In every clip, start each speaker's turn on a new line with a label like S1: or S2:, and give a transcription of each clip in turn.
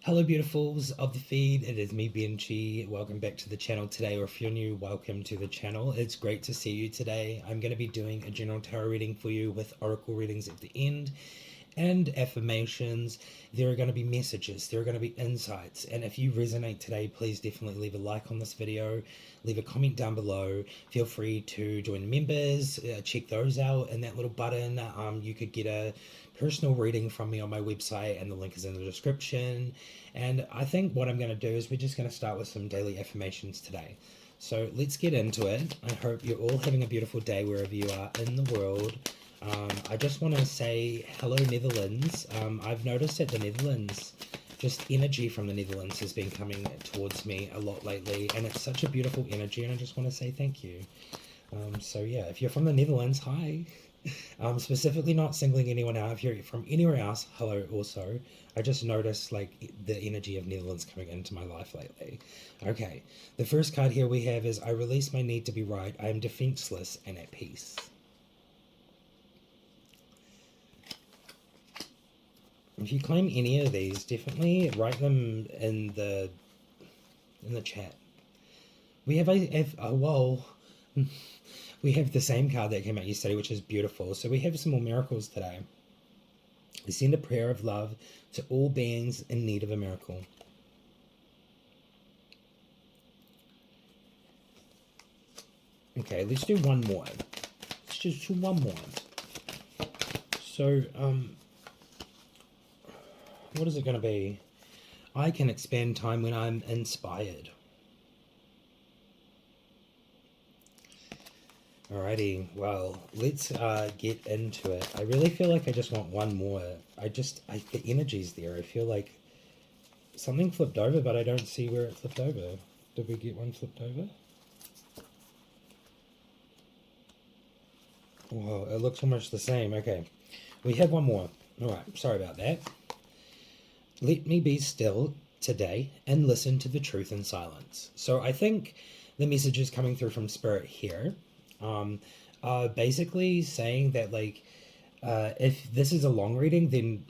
S1: Hello beautifuls of the feed, it is me Benji. Welcome back to the channel today, or if you're new, welcome to the channel. It's great to see you today. I'm going to be doing a general tarot reading for you with oracle readings at the end and affirmations. There are going to be messages, there are going to be insights, and if you resonate today, please definitely leave a like on this video, leave a comment down below. Feel free to join members, check those out in that little button. You could get a personal reading from me on my website, and the link is in the description. And I think what I'm going to do is we're just going to start with some daily affirmations today. So let's get into it. I hope you're all having a beautiful day wherever you are in the world. I just want to say hello Netherlands. I've noticed that the Netherlands, just energy from the Netherlands has been coming towards me a lot lately, and it's such a beautiful energy, and I just want to say thank you. So yeah, if you're from the Netherlands, hi. Specifically not singling anyone out. If you're from anywhere else, hello also. I just noticed like the energy of Netherlands coming into my life lately. Okay, the first card here we have is I release my need to be right. I am defenseless and at peace. If you claim any of these, definitely write them in the chat. We have whoa. We have the same card that came out yesterday, which is beautiful. So we have some more miracles today. We send a prayer of love to all beings in need of a miracle. Okay, let's do one more. Let's just do one more. So, what is it going to be? I can expend time when I'm inspired. Alrighty, well, let's get into it. I really feel like I just want one more. The energy's there. I feel like something flipped over, but I don't see where it flipped over. Did we get one flipped over? Whoa, it looks almost the same. Okay, we have one more. Alright, sorry about that. Let me be still today and listen to the truth in silence. So I think the message is coming through from Spirit here. Basically saying that like if this is a long reading, then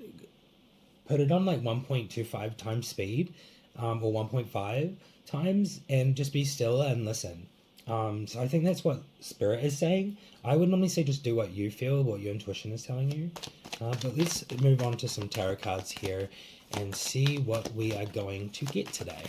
S1: put it on like 1.25 times speed, or 1.5 times, and just be still and listen. So I think that's what Spirit is saying. I would normally say just do what you feel, what your intuition is telling you, but let's move on to some tarot cards here and see what we are going to get today.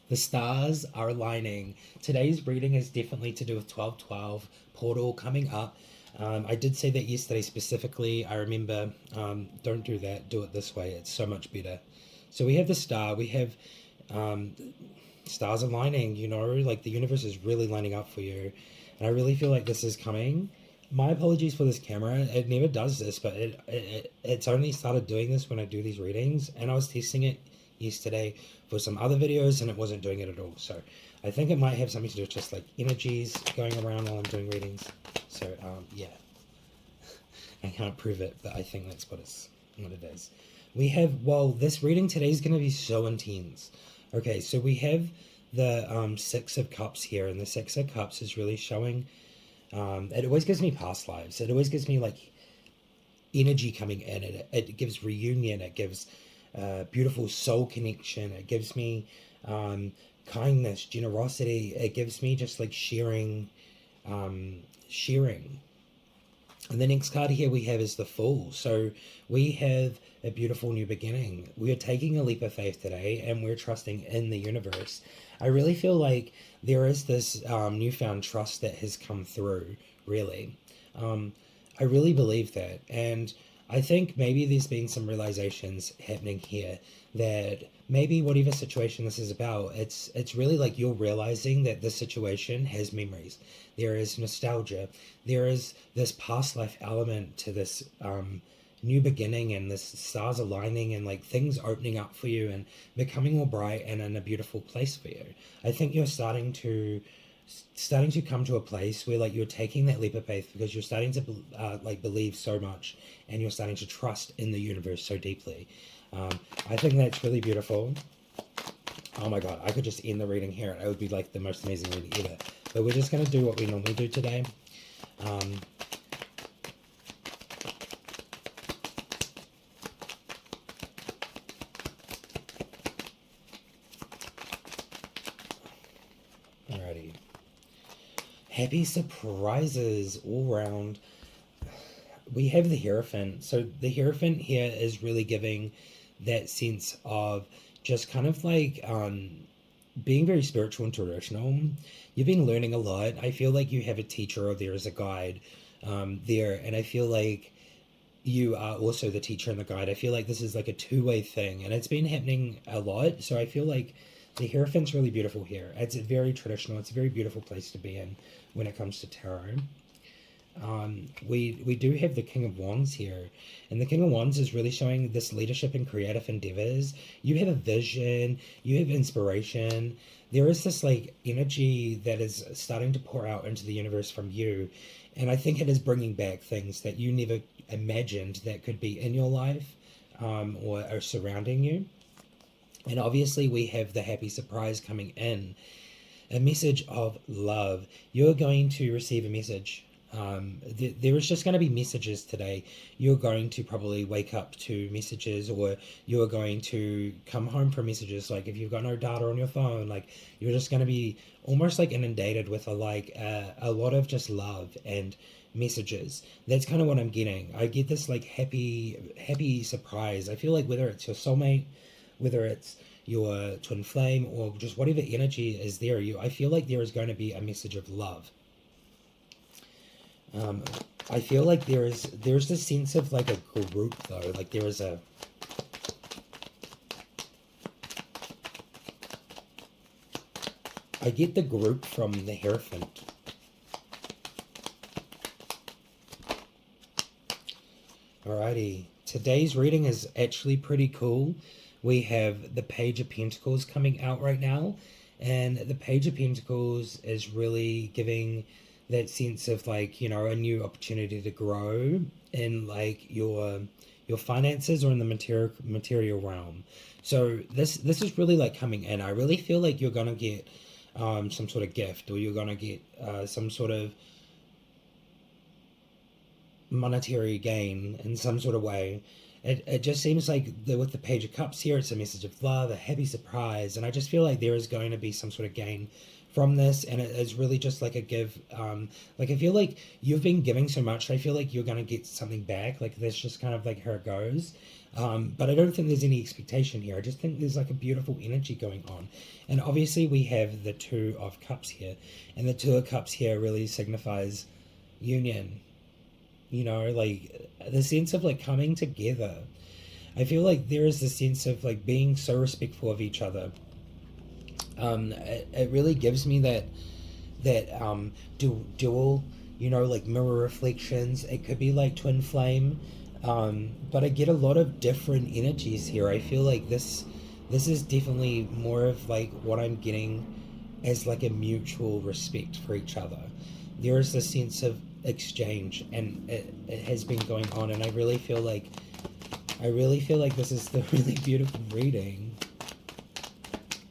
S1: The stars are aligning. Today's reading is definitely to do with 1212 portal coming up. I did say that yesterday specifically. I remember, don't do that. Do it this way. It's so much better. So we have the star. We have stars aligning, you know, like the universe is really lining up for you. And I really feel like this is coming. My apologies for this camera. It never does this, but it's only started doing this when I do these readings. And I was testing it yesterday for some other videos and it wasn't doing it at all. So I think it might have something to do with just like energies going around while I'm doing readings. So yeah, I can't prove it, but I think that's what it is. We have, well, this reading today is going to be so intense. Okay, so we have the Six of Cups here, and the Six of Cups is really showing, it always gives me past lives. It always gives me like energy coming in. It gives reunion. It gives beautiful soul connection. It gives me kindness, generosity. It gives me just like sharing. And the next card here we have is the Fool. So we have a beautiful new beginning. We are taking a leap of faith today, and we're trusting in the universe. I really feel like there is this newfound trust that has come through, really. I really believe that, and I think maybe there's been some realizations happening here that maybe whatever situation this is about, it's really like you're realizing that this situation has memories. There is nostalgia. There is this past life element to this new beginning, and this stars aligning and like things opening up for you and becoming more bright and in a beautiful place for you. I think you're starting to come to a place where like you're taking that leap of faith because you're starting to like believe so much, and you're starting to trust in the universe so deeply. I think that's really beautiful. Oh my god, I could just end the reading here. It would be like the most amazing reading ever. But we're just going to do what we normally do today. happy surprises all round. We have the Hierophant. So the Hierophant here is really giving that sense of just kind of like being very spiritual and traditional. You've been learning a lot. I feel like you have a teacher or there is a guide there, and I feel like you are also the teacher and the guide. I feel like this is like a two-way thing, and it's been happening a lot. So I feel like the Hierophant's really beautiful here. It's very traditional. It's a very beautiful place to be in when it comes to tarot. We do have the King of Wands here, and the King of Wands is really showing this leadership in creative endeavors. You have a vision, you have inspiration. There is this like energy that is starting to pour out into the universe from you, and I think it is bringing back things that you never imagined that could be in your life, or are surrounding you. And obviously, we have the happy surprise coming in, a message of love. You're going to receive a message. There is just going to be messages today. You're going to probably wake up to messages, or you're going to come home from messages. Like if you've got no data on your phone, like you're just going to be almost like inundated with a lot of just love and messages. That's kind of what I'm getting. I get this like happy surprise. I feel like whether it's your soulmate, whether it's your twin flame, or just whatever energy is there, I feel like there is going to be a message of love. I feel like there's this sense of like a group though, like there is a I get the group from the Hierophant. Alrighty, today's reading is actually pretty cool. We have the Page of Pentacles coming out right now, and the Page of Pentacles is really giving that sense of like, a new opportunity to grow in like your finances or in the material realm. So this is really like coming in. I really feel like you're gonna get some sort of gift, or you're gonna get some sort of monetary gain in some sort of way. It just seems like with the Page of Cups here, it's a message of love, a happy surprise, and I just feel like there is going to be some sort of gain from this, and it's really just like a give. Like I feel like you've been giving so much, I feel like you're going to get something back. Like that's just kind of like how it goes. But I don't think there's any expectation here. I just think there's like a beautiful energy going on. And obviously we have the Two of Cups here, and the Two of Cups here really signifies union, like the sense of like coming together. I feel like there is this sense of like being so respectful of each other. It really gives me that dual, like mirror reflections. It could be like twin flame, but I get a lot of different energies here. I feel like this is definitely more of like what I'm getting as like a mutual respect for each other. There is a sense of exchange, and it has been going on, and I really feel like this is the really beautiful reading.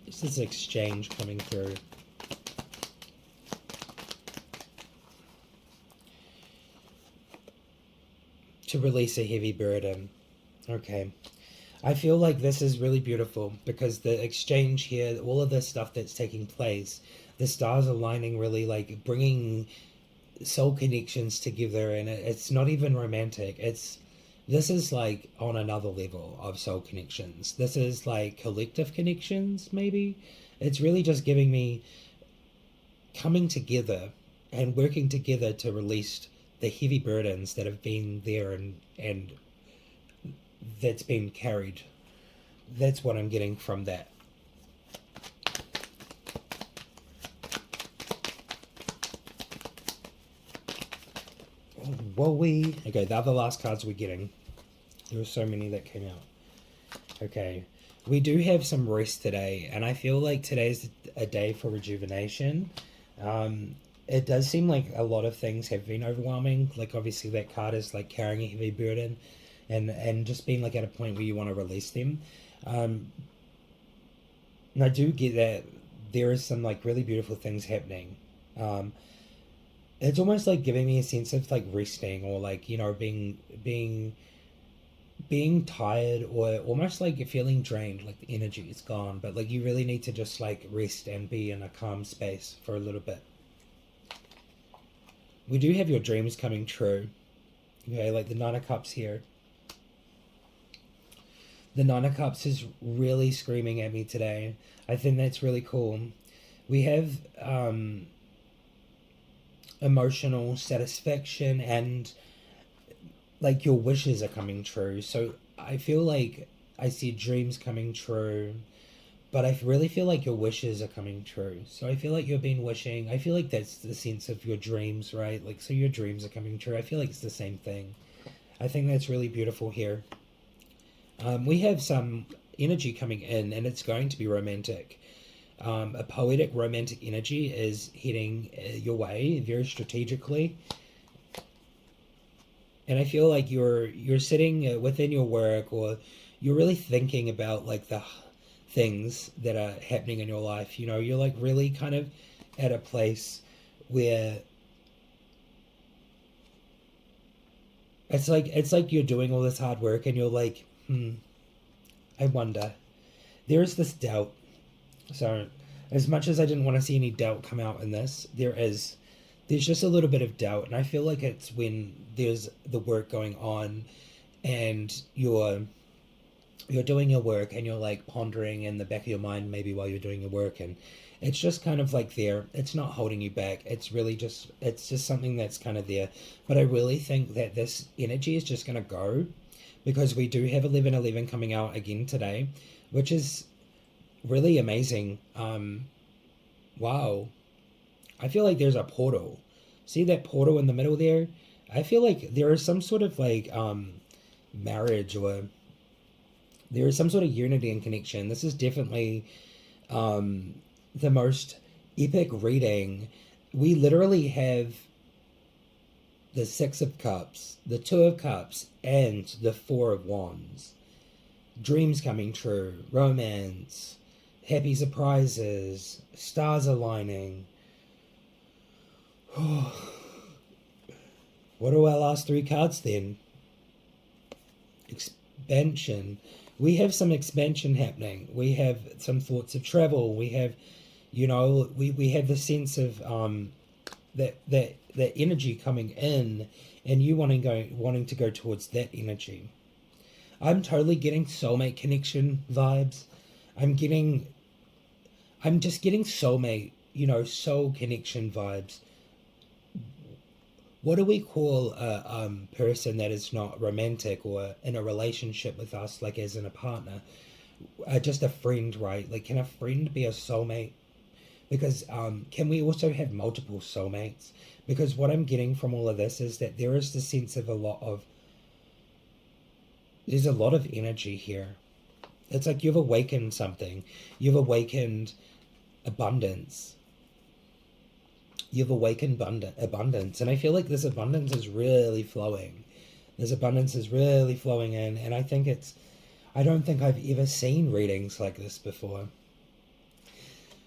S1: This is exchange coming through. To release a heavy burden. Okay. I feel like this is really beautiful because the exchange here, all of this stuff that's taking place, the stars aligning, really like bringing soul connections together, and it's not even romantic. This is like on another level of soul connections. This is like collective connections, maybe. It's really just giving me coming together and working together to release the heavy burdens that have been there, and that's been carried. That's what I'm getting from that. Okay, the other last cards we're getting. There were so many that came out. Okay, we do have some rest today, and I feel like today's a day for rejuvenation. It does seem like a lot of things have been overwhelming. Like obviously that card is like carrying a heavy burden, and just being like at a point where you want to release them. And I do get that there is some like really beautiful things happening. It's almost like giving me a sense of like resting, or like being tired, or almost like feeling drained, like the energy is gone, but like you really need to just like rest and be in a calm space for a little bit. we do have your dreams coming true. Okay, like the Nine of Cups here. The Nine of Cups is really screaming at me today. I think that's really cool. We have emotional satisfaction and like your wishes are coming true. So I feel like I see dreams coming true, but I really feel like your wishes are coming true. So I feel like you've been wishing. I feel like that's the sense of your dreams, right? Like, so your dreams are coming true. I feel like it's the same thing. I think that's really beautiful here. We have some energy coming in, and it's going to be romantic. A poetic romantic energy is heading your way very strategically, and I feel like you're sitting within your work, or you're really thinking about like the things that are happening in your life. You know, you're like really kind of at a place where it's like you're doing all this hard work, and you're like, I wonder. There's this doubt. So, as much as I didn't want to see any doubt come out in this, there's just a little bit of doubt, and I feel like it's when there's the work going on, and you're doing your work, and you're like pondering in the back of your mind maybe while you're doing your work, and it's just kind of like there. It's not holding you back. It's just something that's kind of there. But I really think that this energy is just going to go, because we do have 11:11 coming out again today, which is really amazing. Wow. I feel like there's a portal. See that portal in the middle there? I feel like there is some sort of like marriage, or there is some sort of unity and connection. This is definitely the most epic reading. We literally have the Six of Cups, the Two of Cups, and the Four of Wands. Dreams coming true, romance, happy surprises, stars aligning. What are our last three cards then? Expansion. We have some expansion happening. We have some thoughts of travel. We have, we have the sense of that energy coming in, and you wanting to go towards that energy. I'm totally getting soulmate connection vibes. I'm just getting soulmate, soul connection vibes. What do we call a person that is not romantic or in a relationship with us, like as in a partner? Just a friend, right? Like, can a friend be a soulmate? Because can we also have multiple soulmates? Because what I'm getting from all of this is that there is the sense of there's a lot of energy here. It's like you've awakened something. You've awakened abundance. You've awakened abundance. And I feel like this abundance is really flowing. This abundance is really flowing in. And I don't think I've ever seen readings like this before.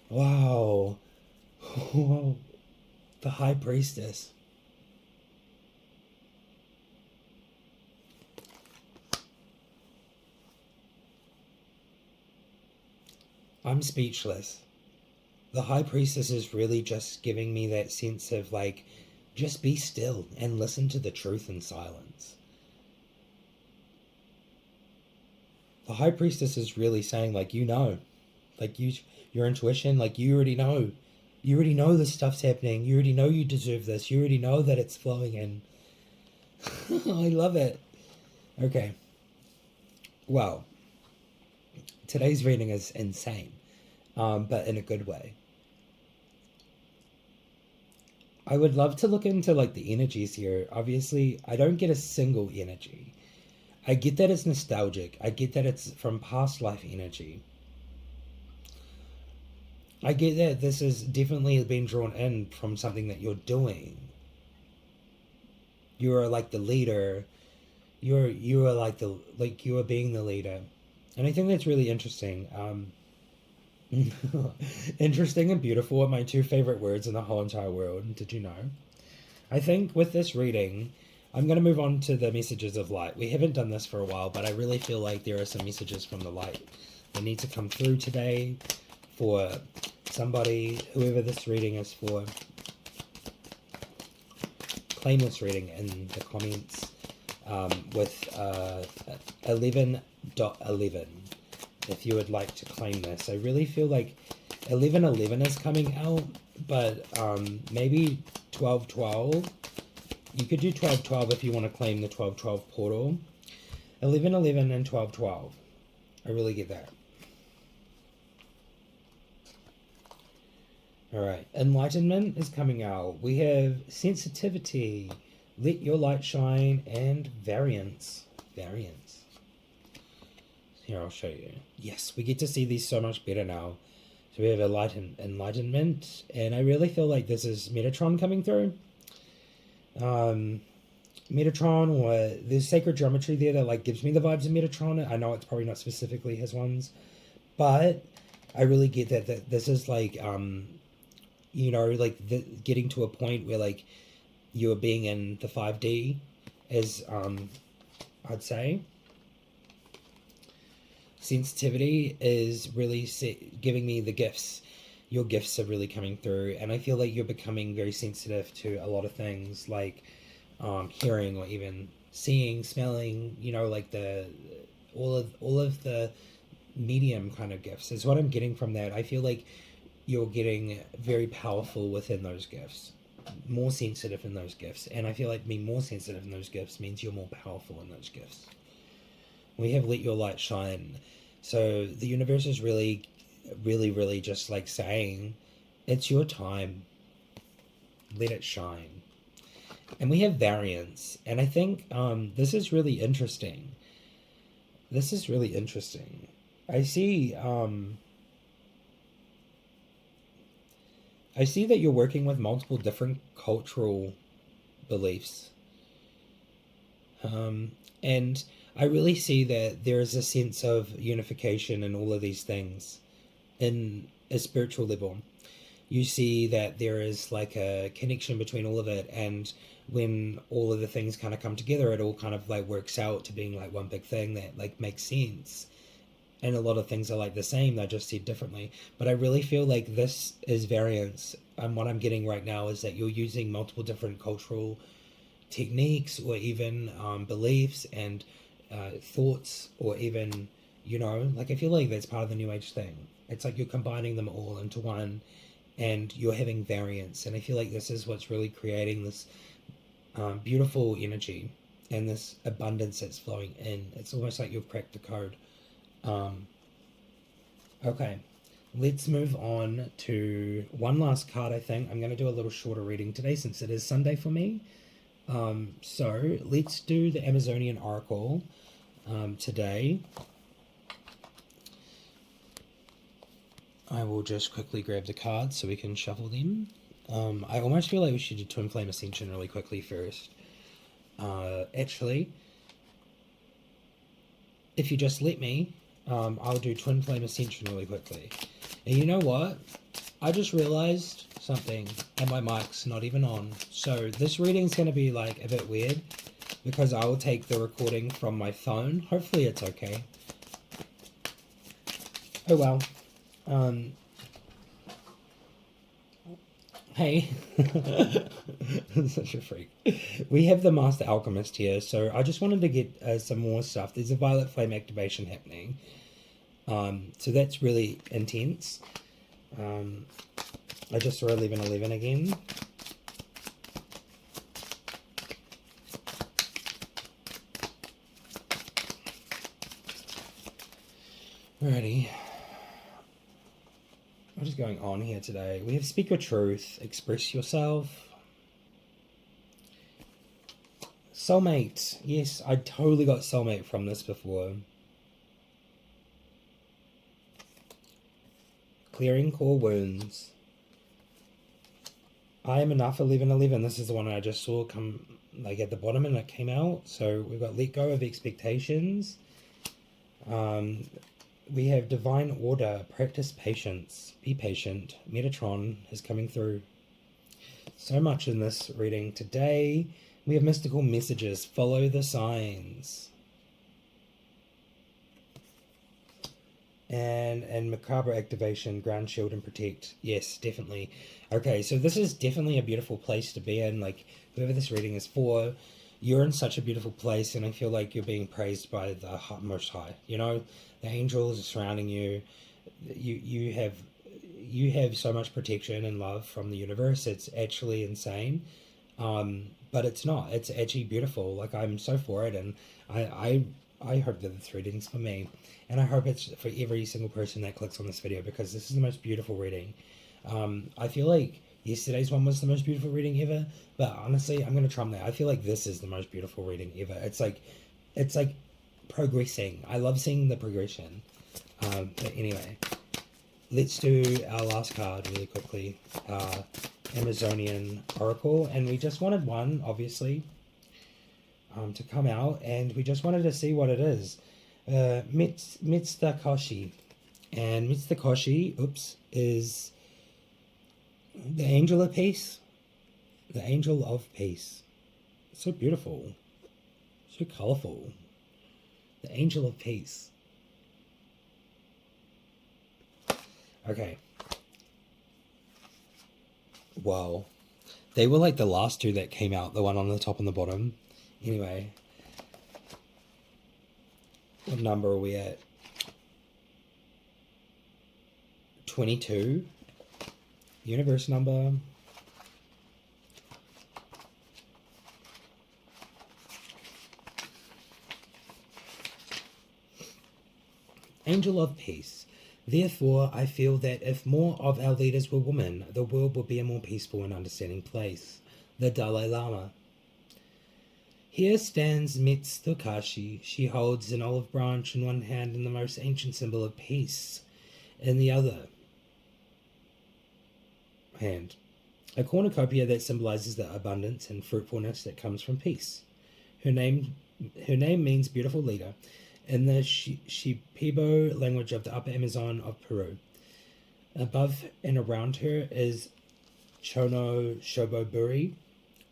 S1: Wow. The High Priestess. I'm speechless. The High Priestess is really just giving me that sense of like, just be still and listen to the truth in silence. The High Priestess is really saying like, like your intuition, like you already know. You already know this stuff's happening. You already know you deserve this. You already know that it's flowing in. I love it. Okay. Well, today's reading is insane, but in a good way. I would love to look into like the energies here. Obviously, I don't get a single energy. I get that it's nostalgic. I get that it's from past life energy. I get that this has definitely been drawn in from something that you're doing. You're like the leader. You are like you are being the leader, and I think that's really interesting. Interesting and beautiful are my two favorite words in the whole entire world. Did you know? I think with this reading, I'm going to move on to the messages of light. We haven't done this for a while, but I really feel like there are some messages from the light that need to come through today for somebody, whoever this reading is for. claim this reading in the comments with 11.11 if you would like to claim this. I really feel like 11.11 is coming out, but maybe 12.12. You could do 12.12 if you want to claim the 12.12 portal. 11.11 and 12.12. I really get that. Alright, enlightenment is coming out. We have sensitivity, let your light shine, and variance. Variance. Here, I'll show you. Yes, we get to see these so much better now. So we have enlightenment, and I really feel like this is Metatron coming through. Metatron, or there's sacred geometry there that like gives me the vibes of Metatron. I know it's probably not specifically his ones, but I really get that this is like you know, like getting to a point where like you're being in the 5D is I'd say sensitivity is really giving me the gifts. Your gifts are really coming through, and I feel like you're becoming very sensitive to a lot of things like hearing or even seeing, smelling, you know, like all of the medium kind of gifts is what I'm getting from that. I feel like you're getting very powerful within those gifts, more sensitive in those gifts, and I feel like being more sensitive in those gifts means you're more powerful in those gifts. We have let your light shine, so the universe is really just like saying it's your time, let it shine. And we have variance, and I think this is really interesting. I see that you're working with multiple different cultural beliefs. And I really see that there is a sense of unification in all of these things in a spiritual level. You see that there is like a connection between all of it, and when all of the things kind of come together, it all kind of like works out to being like one big thing that like makes sense. And a lot of things are like the same, they're just said differently. But I really feel like this is variance. And what I'm getting right now is that you're using multiple different cultural techniques, or even beliefs and thoughts, or even, you know, like I feel like that's part of the New Age thing. It's like you're combining them all into one, and you're having variance. And I feel like this is what's really creating this beautiful energy and this abundance that's flowing in. It's almost like you've cracked the code. Okay, let's move on to one last card. I think I'm going to do a little shorter reading today since it is Sunday for me. So let's do the Amazonian Oracle today. I will just quickly grab the cards so we can shuffle them. I almost feel like we should do Twin Flame Ascension really quickly first. Actually, if you just let me, I'll do Twin Flame Ascension really quickly. And you know what? I just realized something, and my mic's not even on. So this reading's going to be like a bit weird, because I will take the recording from my phone. Hopefully it's okay. Oh well. Hey. I'm such a freak. We have the Master Alchemist here, so I just wanted to get some more stuff. There's a Violet Flame activation happening. So that's really intense. I just saw 11.11 again. Alrighty. What is going on here today? We have Speak Your Truth, Express Yourself. Soulmate. Yes, I totally got soulmate from this before. Clearing core wounds. I am enough 11.11. This is the one I just saw come like at the bottom and it came out. So we've got let go of expectations. We have divine order, practice patience, be patient. Metatron is coming through. So much in this reading today. We have mystical messages, follow the signs. and macabre activation, ground shield and protect. Yes, definitely. Okay, so this is definitely a beautiful place to be in. Like, whoever this reading is for, you're in such a beautiful place, and I feel like you're being praised by the Most High. You know, the angels are surrounding you. You have so much protection and love from the universe. It's actually insane. But it's not. It's actually beautiful. Like, I'm so for it, and I hope that this reading's for me, and I hope it's for every single person that clicks on this video, because this is the most beautiful reading. I feel like yesterday's one was the most beautiful reading ever, but honestly, I'm gonna trump that. I feel like this is the most beautiful reading ever. It's like progressing. I love seeing the progression. But anyway, let's do our last card really quickly. Amazonian Oracle, and we just wanted one, obviously, to come out, and we just wanted to see what it is. Mitsukoshi, and Mitsukoshi, is the Angel of Peace. The Angel of Peace. So beautiful, so colorful. The Angel of Peace. Okay. Wow. They were like the last two that came out, the one on the top and the bottom. Anyway. What number are we at? 22. Universe number. Angel of Peace. Therefore, I feel that if more of our leaders were women, the world would be a more peaceful and understanding place. The Dalai Lama. Here stands Mitsukoshi. She holds an olive branch in one hand and the most ancient symbol of peace in the other hand. A cornucopia that symbolizes the abundance and fruitfulness that comes from peace. Her name means beautiful leader in the Shipibo language of the Upper Amazon of Peru. Above and around her is Chono Shoboburi,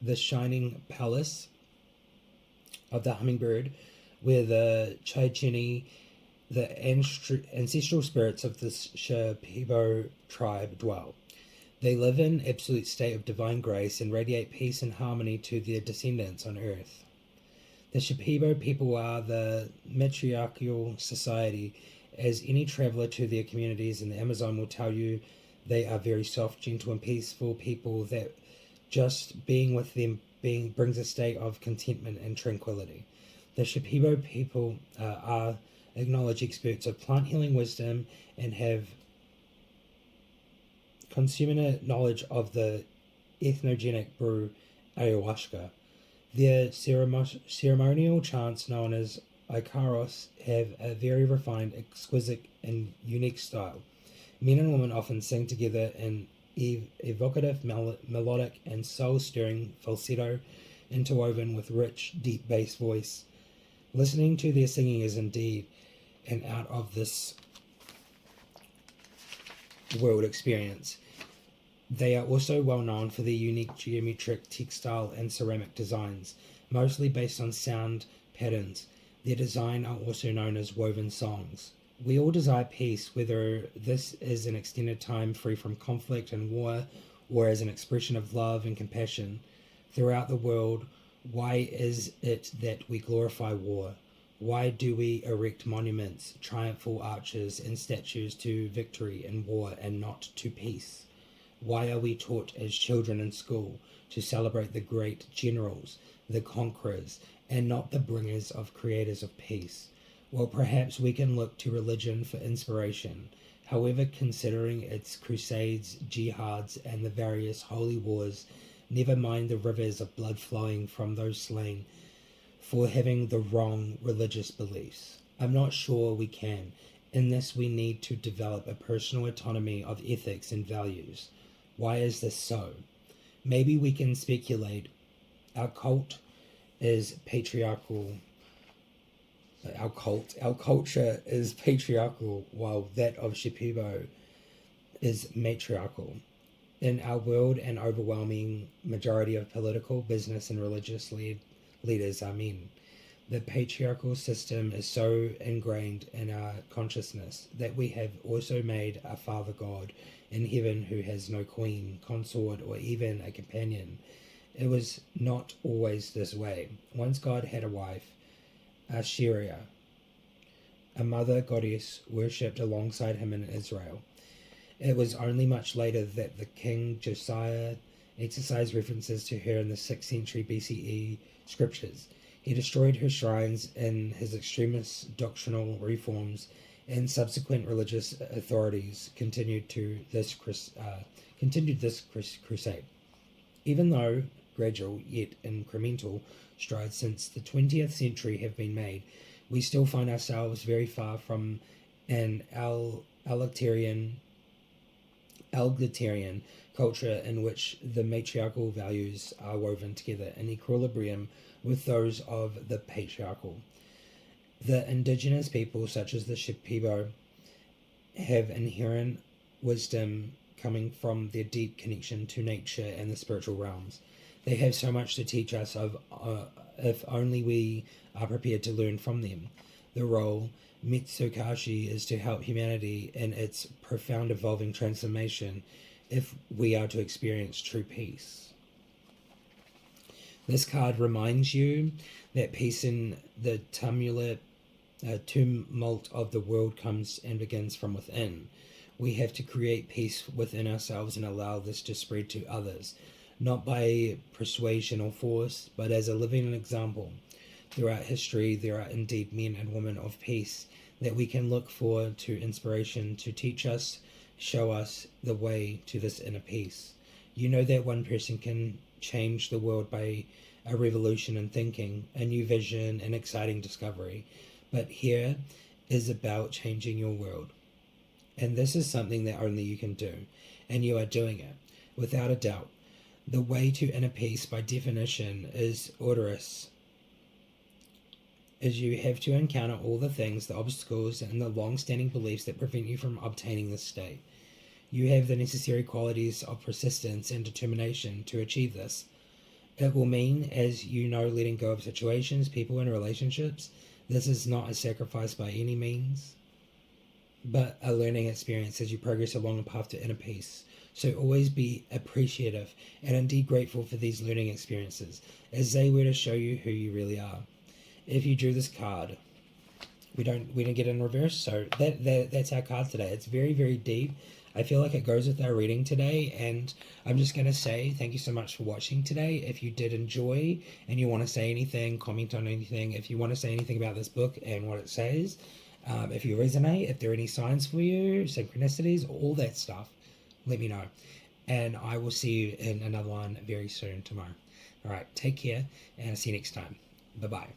S1: the shining palace of the hummingbird, where the Chaichini, the ancestral spirits of the Shipibo tribe, dwell. They live in absolute state of divine grace and radiate peace and harmony to their descendants on earth. The Shipibo people are the matriarchal society. As any traveller to their communities in the Amazon will tell you, they are very soft, gentle, and peaceful people that just being with them brings a state of contentment and tranquility. The Shipibo people are acknowledged experts of plant healing wisdom and have consummate knowledge of the ethnogenic brew ayahuasca. Their ceremonial chants, known as Ikaros, have a very refined, exquisite, and unique style. Men and women often sing together in evocative, melodic, and soul-stirring falsetto, interwoven with rich, deep bass voice. Listening to their singing is indeed an out of this world experience. They are also well known for their unique geometric, textile, and ceramic designs, mostly based on sound patterns. Their design are also known as woven songs. We all desire peace, whether this is an extended time free from conflict and war, or as an expression of love and compassion. Throughout the world, why is it that we glorify war? Why do we erect monuments, triumphal arches, and statues to victory in war and not to peace? Why are we taught as children in school to celebrate the great generals, the conquerors, and not the bringers of creators of peace? Well, perhaps we can look to religion for inspiration. However, considering its crusades, jihads, and the various holy wars, never mind the rivers of blood flowing from those slain for having the wrong religious beliefs. I'm not sure we can. In this, we need to develop a personal autonomy of ethics and values. Why is this so? Maybe we can speculate. Our cult is patriarchal. Our culture is patriarchal, while that of Shipibo is matriarchal. In our world, an overwhelming majority of political, business, and religious leaders are men. The patriarchal system is so ingrained in our consciousness that we have also made a Father God in heaven who has no queen, consort, or even a companion. It was not always this way. Once God had a wife, Asheria, a mother goddess worshipped alongside him in Israel. It was only much later that the king Josiah exercised references to her in the 6th century BCE scriptures. He destroyed her shrines in his extremist doctrinal reforms, and subsequent religious authorities continued this crusade. Even though gradual yet incremental strides since the 20th century have been made, we still find ourselves very far from an egalitarian culture in which the matriarchal values are woven together in equilibrium with those of the patriarchal. The indigenous people, such as the Shipibo, have inherent wisdom coming from their deep connection to nature and the spiritual realms. They have so much to teach us of if only we are prepared to learn from them. The role Mitsukashi is to help humanity in its profound evolving transformation if we are to experience true peace. This card reminds you that peace in the tumult of the world comes and begins from within. We have to create peace within ourselves and allow this to spread to others, not by persuasion or force, but as a living example. Throughout history, there are indeed men and women of peace that we can look for to inspiration to teach us, show us the way to this inner peace. You know that one person can change the world by a revolution in thinking, a new vision, an exciting discovery. But here is about changing your world. And this is something that only you can do. And you are doing it, without a doubt. The way to inner peace, by definition, is odorous. Is you have to encounter all the things, the obstacles, and the long-standing beliefs that prevent you from obtaining this state. You have the necessary qualities of persistence and determination to achieve this. It will mean, as you know, letting go of situations, people, and relationships. This is not a sacrifice by any means, but a learning experience as you progress along the path to inner peace. So always be appreciative and indeed grateful for these learning experiences, as they were to show you who you really are. If you drew this card, we don't get it in reverse, so that's our card today. It's very, very deep. I feel like it goes with our reading today, and I'm just going to say thank you so much for watching today. If you did enjoy and you want to say anything, comment on anything, if you want to say anything about this book and what it says, if you resonate, if there are any signs for you, synchronicities, all that stuff, let me know. And I will see you in another one very soon tomorrow. All right, take care, and I'll see you next time. Bye-bye.